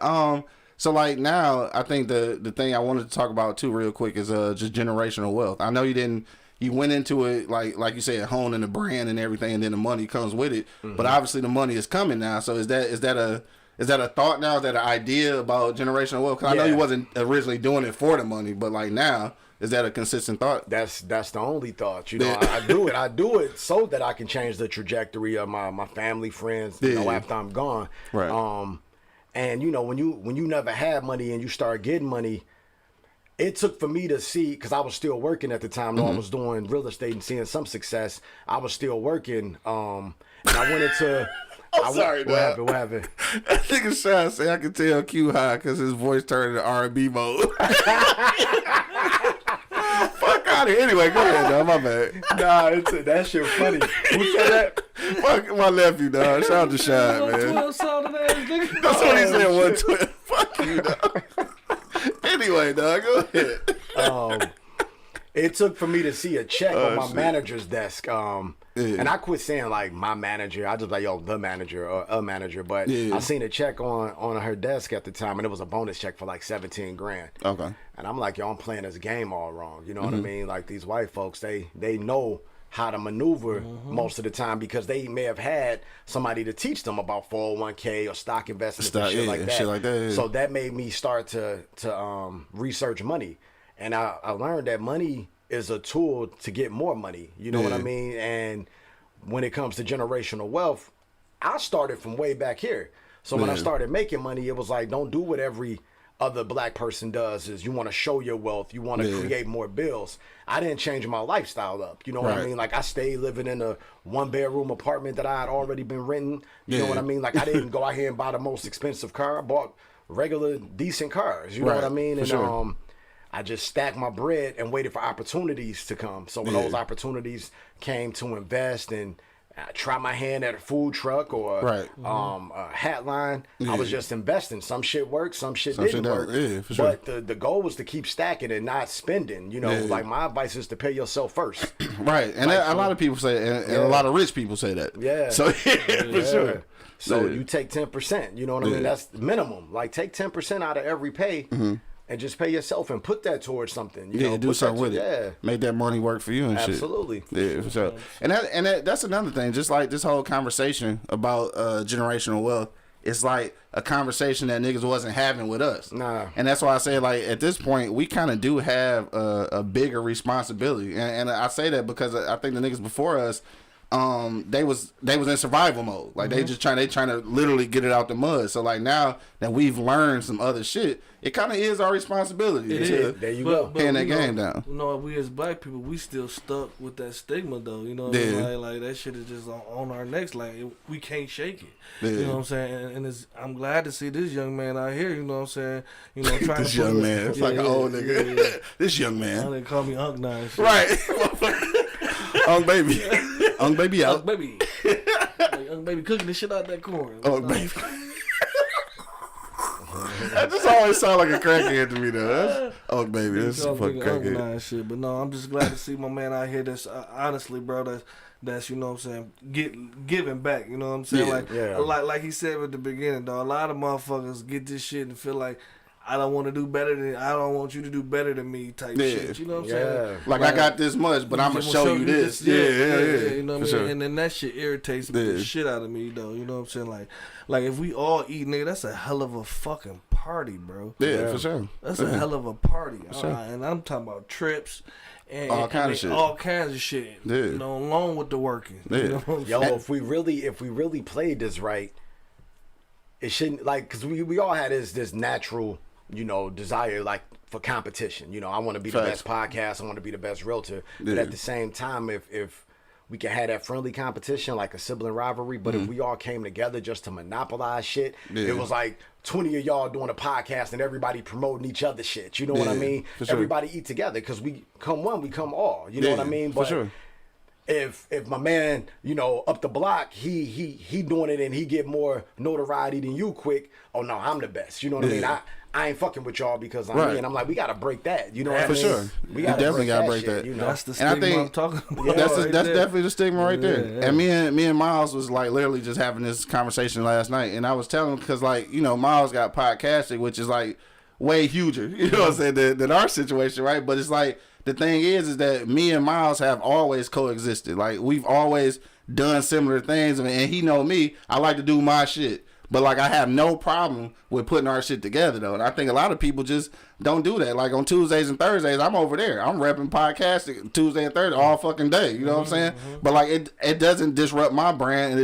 So like now, I think the thing I wanted to talk about too, real quick, is just generational wealth. I know you went into it like you said, honing the brand and everything, and then the money comes with it. But obviously the money is coming now. So is that a thought now? Is that an idea about generational wealth? Because I know you wasn't originally doing it for the money, but like now, is that a consistent thought? That's the only thought. I do it. I do it so that I can change the trajectory of my family, friends. After I'm gone. Right. And when you never had money and you start getting money, it took for me to see, because I was still working at the time. I was doing real estate and seeing some success. I was still working. And I went into. Sorry, what happened? I think it's shy to say I can tell Q high because his voice turned into R&B mode. Fuck out of here. Anyway, go ahead, dog. My bad. Nah, that shit funny. Who said that? Fuck my nephew, dog. Shout out to Shy, man. 12 solid ass nigga. That's what he said, 112. Fuck you, dog. Anyway, dog, go ahead. It took for me to see a check on my manager's desk. And I quit saying like my manager. I just like, yo, the manager or a manager. But I seen a check on her desk at the time, and it was a bonus check for like 17 grand. Okay. And I'm like, yo, I'm playing this game all wrong. You know what I mean? Like these white folks, they know how to maneuver most of the time because they may have had somebody to teach them about 401k or stock investment and shit like that. So that made me start to research money. And I learned that money is a tool to get more money. You know what I mean? And when it comes to generational wealth, I started from way back here. So when I started making money, it was like, don't do what every other black person does is you want to show your wealth. You want to create more bills. I didn't change my lifestyle up. You know what I mean? Like I stayed living in a 1-bedroom apartment that I had already been renting. You know what I mean? Like I didn't go out here and buy the most expensive car. I bought regular, decent cars. You know what I mean? And I just stacked my bread and waited for opportunities to come. So when those opportunities came to invest and try my hand at a food truck or a hat line, I was just investing. Some shit worked, some shit didn't work. Yeah, for sure. But the goal was to keep stacking and not spending. Like my advice is to pay yourself first. Right. And a lot of people say, and a lot of rich people say that. Yeah. So for sure. So you take 10%. You know what I mean? That's the minimum. Like take 10% out of every pay. And just pay yourself and put that towards something. You know, do something with it. Yeah. Make that money work for you and Absolutely. shit. Yeah, for sure. And that's another thing. Just like this whole conversation about generational wealth, it's like a conversation that niggas wasn't having with us. Nah. And that's why I say, like, at this point, we kind of do have a bigger responsibility. And I say that because I think the niggas before us, they was in survival mode. Like they trying to literally get it out the mud. So like now that we've learned some other shit, it kind of is our responsibility to there you go. hand that game down. We as black people, we still stuck with that stigma though. You know what I mean? Like that shit is just on our necks. Like we can't shake it. You know what I'm saying? And I'm glad to see this young man out here. You know what I'm saying? Trying this to young man. It's like an old nigga. This young man. They call me Unc now. Right. Baby. Ung Baby out. Ung Baby. Like, Ung Baby cooking the shit out that corn. Ung Baby. That just always sound like a crackhead to me, though. Ung Baby. That's a fucking crackhead. Shit. But no, I'm just glad to see my man out here that's, honestly, bro, that's you know what I'm saying, giving back, you know what I'm saying? Like he said at the beginning, though, a lot of motherfuckers get this shit and feel like, I don't want you to do better than me type shit. You know what I'm saying? Like I got this much, but I'm gonna show you this. Yeah. You know what I mean? And then that shit irritates the shit out of me, though. You know what I'm saying? Like if we all eat, nigga, that's a hell of a fucking party, bro. Yeah, for sure. That's a hell of a party. And I'm talking about trips. And all kinds of shit. All kinds of shit. Yeah. You know, along with the working. Yeah. You know what I'm saying? If we really played this right, it shouldn't, like, because we all had this natural, you know, desire, like, for competition. You know, I want to be the best podcast. I want to be the best realtor. But at the same time, if we can have that friendly competition, like a sibling rivalry, but if we all came together just to monopolize shit, it was like 20 of y'all doing a podcast and everybody promoting each other's shit. You know what I mean? Sure. Everybody eat together because we come one, we come all. You know what I mean? But for sure. If my man, you know, up the block, he doing it and he get more notoriety than you quick, oh no, I'm the best. You know what I mean? I ain't fucking with y'all because I'm me. And I'm like, we gotta break that. You know what I mean? For sure. We definitely gotta break that. You know? That's the stigma I'm talking about. That's definitely the stigma right there. Yeah. And me and Miles was like literally just having this conversation last night, and I was telling him because, like, you know, Miles got podcasting, which is like way huger, you know what I'm saying, than our situation, right? But it's like, the thing is that me and Miles have always coexisted. Like, we've always done similar things, and he know me. I like to do my shit. But, like, I have no problem with putting our shit together, though. And I think a lot of people just don't do that. Like, on Tuesdays and Thursdays, I'm over there. I'm repping podcasting Tuesday and Thursday all fucking day. You know what I'm saying? But, like, it doesn't disrupt my brand, and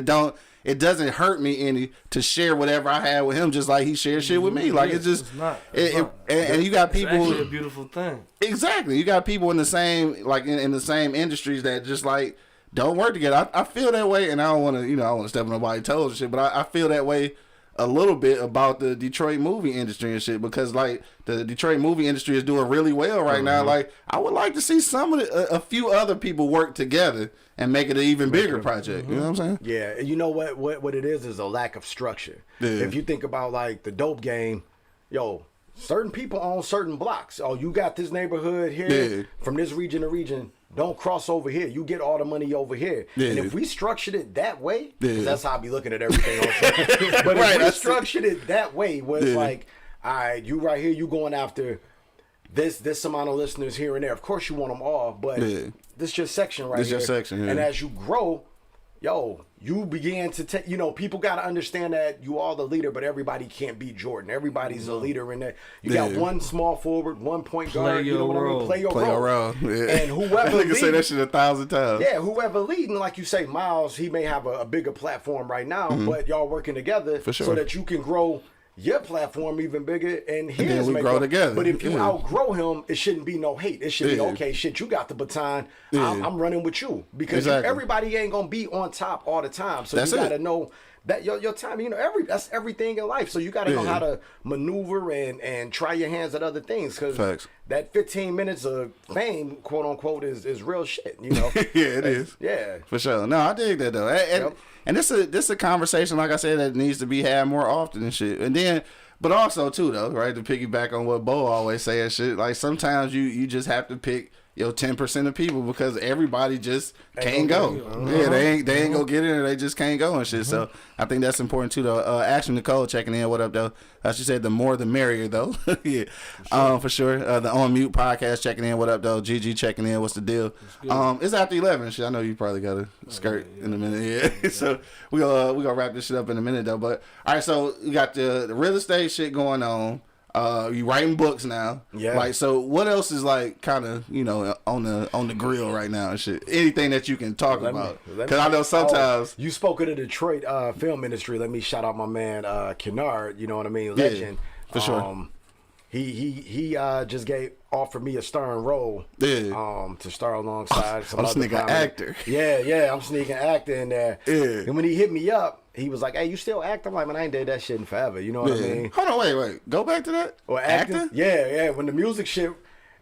it doesn't hurt me any to share whatever I had with him, just like he shared shit with me. Like, it's just, it's not. And you got people. It's actually a beautiful thing. Exactly. You got people in the same, like, in the same industries that just, like, don't work together. I feel that way, and I don't want to, you know, I don't want to step on nobody's toes and shit, but I feel that way a little bit about the Detroit movie industry and shit, because, like, the Detroit movie industry is doing really well right now. Like, I would like to see a few other people work together and make it an even bigger project. You know what I'm saying? Yeah. You know what it is a lack of structure. Yeah. If you think about, like, the dope game, yo, certain people own certain blocks. Oh, you got this neighborhood here from this region to region. Don't cross over here. You get all the money over here. Yeah. And if we structured it that way, because that's how I be looking at everything on social. But if we structured it that way, where it's like, all right, you right here, you going after this amount of listeners here and there. Of course you want them all, but this your section right here. This your section, And as you grow, yo, you begin to take, you know, people got to understand that you are the leader, but everybody can't be Jordan. Everybody's a leader in there. You got one small forward, one point guard. You know what I mean? Play your role. Yeah. And whoever leading, say that shit 1,000 times. Yeah, whoever leading, like you say, Miles, he may have a bigger platform right now, but y'all working together so that you can grow your platform even bigger, and his we grow together. But if you outgrow him, it shouldn't be no hate. It should be, okay, shit, you got the baton. I'm running with you, because everybody ain't gonna be on top all the time. So you gotta know that your time, you know, that's everything in life. So you gotta know how to maneuver and try your hands at other things, because that 15 minutes of fame, quote unquote, is real shit. You know? It is. Yeah, for sure. No, I dig that though. And this a conversation, like I said, that needs to be had more often and shit. And then, but also too though, right, to piggyback on what Bo always say and shit, like sometimes you just have to pick 10% of people, because everybody just can't go. Yeah, they ain't gonna get in there. They just can't go and shit. So I think that's important too though. Action Nicole checking in. What up though? She said the more the merrier though. For sure. The On Mute podcast checking in. What up though? GG checking in. What's the deal? It's after 11. Shit, I know you probably got a skirt in a minute. Yeah. So we gonna wrap this shit up in a minute though. But all right, so we got the real estate shit going on. You writing books now, Like, so what else is like kind of, you know, on the grill right now and shit? Anything that you can talk about? Because I know sometimes you spoke of the Detroit film industry. Let me shout out my man Kennard. You know what I mean? Legend, for sure. He just offered me a starring role. To star alongside some I'm other sneaking actor. Yeah, I'm sneaking actor in there. Yeah. And when he hit me up, he was like, "Hey, you still act?" I'm like, "Man, I ain't did that shit in forever." You know what I mean? Hold on, wait. Go back to that. Or acting? Yeah. When the music shit,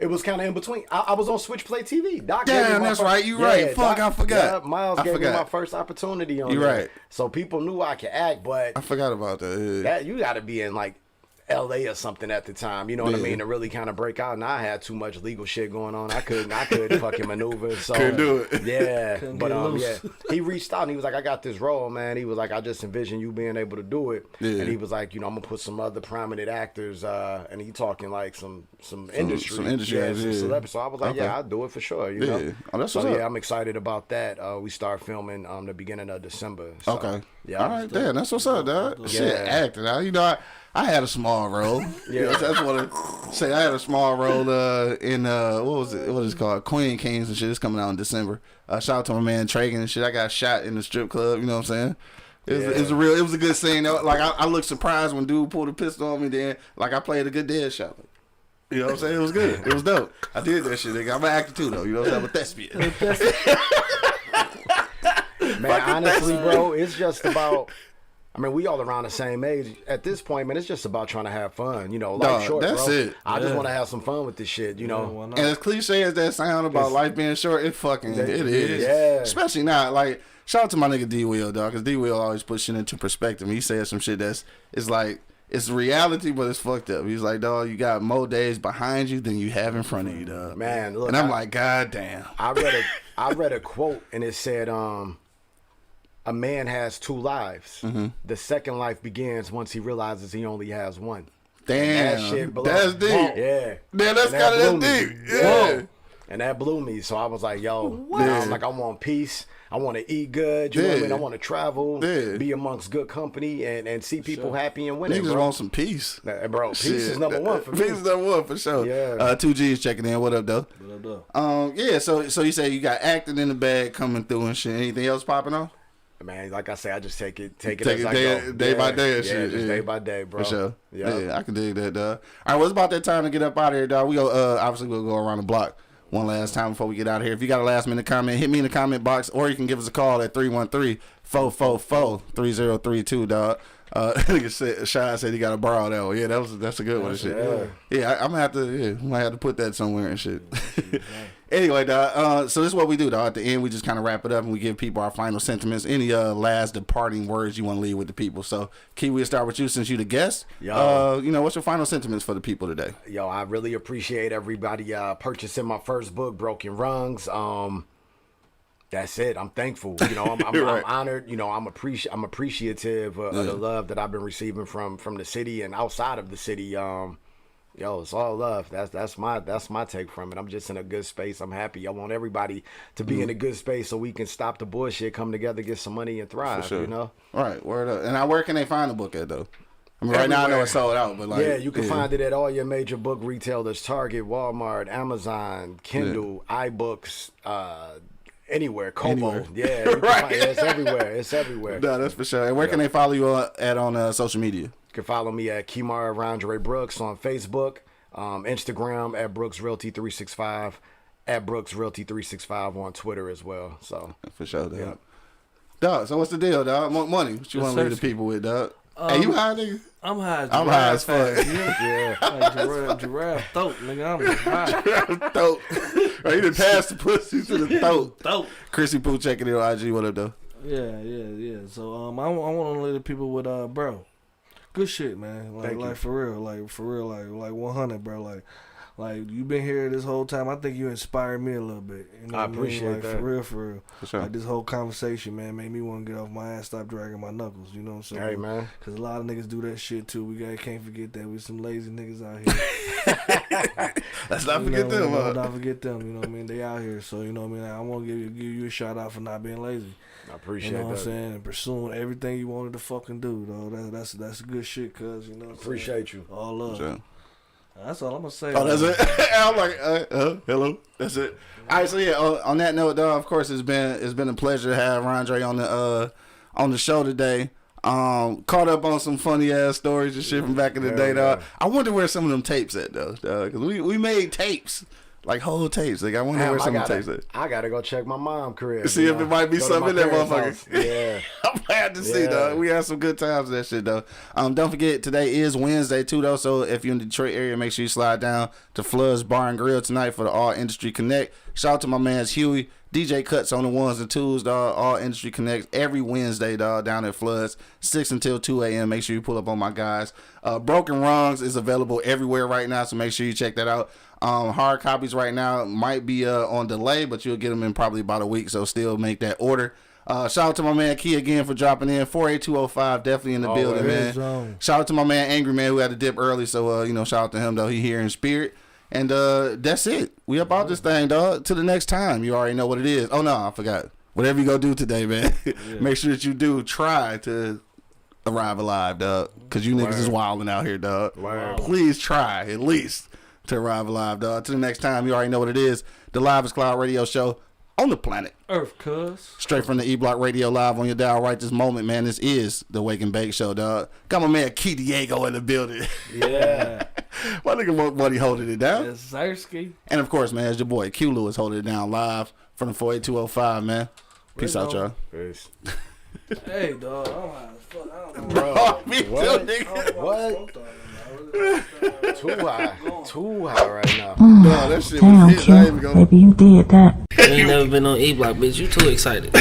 It was kind of in between. I was on Switchplay TV. Doc Damn, that's right. You right. Fuck, I forgot. Yeah, Miles gave me my first opportunity on You there. right. So people knew I could act, but I forgot about that. Yeah. that you got to be in like LA or something at the time, you know what I mean, to really kind of break out. And I had too much legal shit going on. I couldn't fucking maneuver. So couldn't do it. Yeah, but yeah, he reached out and he was like, I got this role, man. He was like, I just envision you being able to do it. Yeah. And he was like, I'm gonna put some other prominent actors, and he talking like some industry, some celebrities. So I was like, yeah, I'll do it for sure. You know. Oh, that's so I'm excited about that. We start filming the beginning of December. So, okay. Yeah. All right, damn, that's what's up, dog. Shit, acting. I had a small role. Yeah, that's what I say. I had a small role in what is it called? Queen Kings and shit. It's coming out in December. Shout out to my man Tragan and shit. I got shot in the strip club. You know what I'm saying? It was a good scene. Like I looked surprised when dude pulled a pistol on me. Then like I played a good dead shot. You know what I'm saying? It was good. It was dope. I did that shit. Nigga. I'm an actor too though. You know what I'm saying? I'm a thespian. Man, honestly, bro, it's just about. I mean, we all around the same age. At this point, man, it's just about trying to have fun. Life short, that's bro. it. I just want to have some fun with this shit, And as cliche as that sound about life being short, it is. Yeah. Especially now, like, shout out to my nigga D-Will, dog, because D-Will always puts shit into perspective. He says some shit it's like, it's reality, but it's fucked up. He's like, dog, you got more days behind you than you have in front of you, dog. Man, look. And I'm like, God damn. I read a quote, and it said, a man has two lives. Mm-hmm. The second life begins once he realizes he only has one. Damn, that shit that's deep. Yeah, man, that's kind of deep. Yeah, and that blew me. So I was like, yo, I'm like, I want peace. I want to eat good. You know what I mean? I want to travel, be amongst good company, and see people happy and winning. Niggas want some peace, bro. Peace is number one for me. Peace is number one for sure. Yeah. 2G's checking in. What up, though? What up, yeah. So you say you got acting in the bag coming through and shit. Anything else popping off? Man, like I say, I just take it as I go. Day by day and shit. Just day by day, bro. For sure. Yeah, I can dig that, dog. All right, well, it's about that time to get up out of here, dog. We go. Obviously, we'll go around the block one last time before we get out of here. If you got a last minute comment, hit me in the comment box, or you can give us a call at 313-444-3032, dog. Shai said he got to borrow that one. Yeah, that's a good one and shit. Yeah, I'm gonna have to put that somewhere and shit. Anyway, dog, so this is what we do, dog. At the end, we just kind of wrap it up and we give people our final sentiments. Any last departing words you want to leave with the people? So, Key, we'll start with you since you the guest. Yo. What's your final sentiments for the people today? Yo, I really appreciate everybody purchasing my first book, Broken Rungs. That's it. I'm thankful. I'm right. I'm honored. I'm appreciative of the love that I've been receiving from the city and outside of the city. Yo, it's all love. That's my take from it. I'm just in a good space. I'm happy. I want everybody to be in a good space so we can stop the bullshit, come together, get some money, and thrive. For sure. All right, word up. And where can they find the book at though? I mean, right now I know it's sold out, but like you can find it at all your major book retailers: Target, Walmart, Amazon, Kindle, iBooks. Anywhere, Kobo, yeah, right. It's everywhere. It's everywhere. No, that's for sure. And where can they follow you on social media? You can follow me at Kimar Rondre Brooks on Facebook, Instagram at Brooks Realty 365, at Brooks Realty 365 on Twitter as well. So for sure, dog. Yeah. Dog, so what's the deal, dog? Money. What you want to leave the people with, dog? Hey, you high, nigga? I'm high. I'm high as fuck. Yeah. Like giraffe throat, nigga. I'm high. Giraffe throat. Right, you done passed the pussy to the throat. Chrissy Pooh checking in on IG. What up, though? Yeah. So I want to leave the people with bro. Good shit, man. Like for real, like 100, bro. Like you been here this whole time. I think you inspired me a little bit. You know I appreciate that. For real. For sure. Like this whole conversation, man, made me want to get off my ass, stop dragging my knuckles. You know what I'm saying? Hey, man. Because a lot of niggas do that shit too. Can't forget that. We some lazy niggas out here. Let's not forget them. Let's not forget them. You know what I mean? They out here. So you know what I mean. I want to give you a shout out for not being lazy. I appreciate that. You know what I'm saying? And pursuing everything you wanted to fucking do, though. That's good shit, cuz, you know what I'm appreciate saying? you. All love. Sure. That's all I'm gonna say. Oh, that's it. I'm like, hello. That's it. All right, so yeah. On that note, though, of course, it's been a pleasure to have Rondre on the show today. Caught up on some funny ass stories and shit from back in the day, dog. I wonder where some of them tapes at though, because we made tapes Like whole tapes. Like I wonder where some tapes at. I gotta go check my mom's career. See if it might be something in that motherfucker. Yeah. I'm glad to see, though. We had some good times with that shit, though. Don't forget, today is Wednesday, too, though. So if you're in the Detroit area, make sure you slide down to Flood's Bar and Grill tonight for the All Industry Connect. Shout out to my man Huey. DJ Cuts on the ones and twos, dog. All Industry Connects every Wednesday, dog, down at Floods, 6 until 2 a.m. Make sure you pull up on my guys. Broken Wrongs is available everywhere right now, so make sure you check that out. Hard copies right now might be on delay, but you'll get them in probably about a week, so still make that order. Shout out to my man Key again for dropping in. 48205, definitely in the building, man. Shout out to my man Angry Man who had to dip early, so shout out to him, though. He here in spirit. And that's it. We about this thing, dog. Till the next time. You already know what it is. Oh, no, I forgot. Whatever you go do today, man, make sure that you do try to arrive alive, dog. Because you niggas is wilding out here, dog. Please try, at least, to arrive alive, dog. Till the next time, you already know what it is. The Live is Cloud radio show on the planet Earth, cuz. Straight from the E-Block Radio live on your dial right this moment, man. This is the Wake and Bake Show, dog. Got my man Key Diego in the building. Yeah. My nigga Buddy holding it down. Yes, Zersky. And of course, man, it's your boy Q Lewis holding it down live from the 48205, man. Peace out, y'all. Peace. Hey, dog. I'm high as fuck. I don't know. Bro, me too, nigga. What? Too high right now. No, that shit Damn, was hit. I ain't even gonna... Baby, you did that. You ain't never been on E-Block, bitch. You too excited.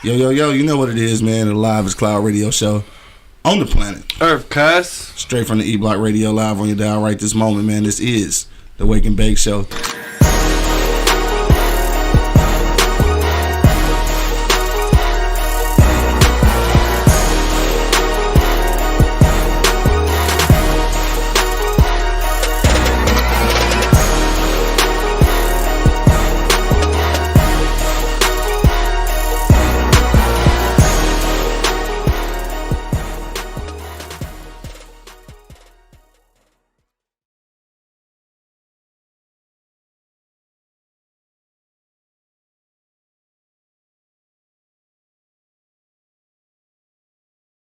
Yo, you know what it is, man. The Live is Cloud radio show on the planet Earth, cuz. Straight from the E-Block Radio live on your dial right this moment, man. This is the Wake and Bake Show.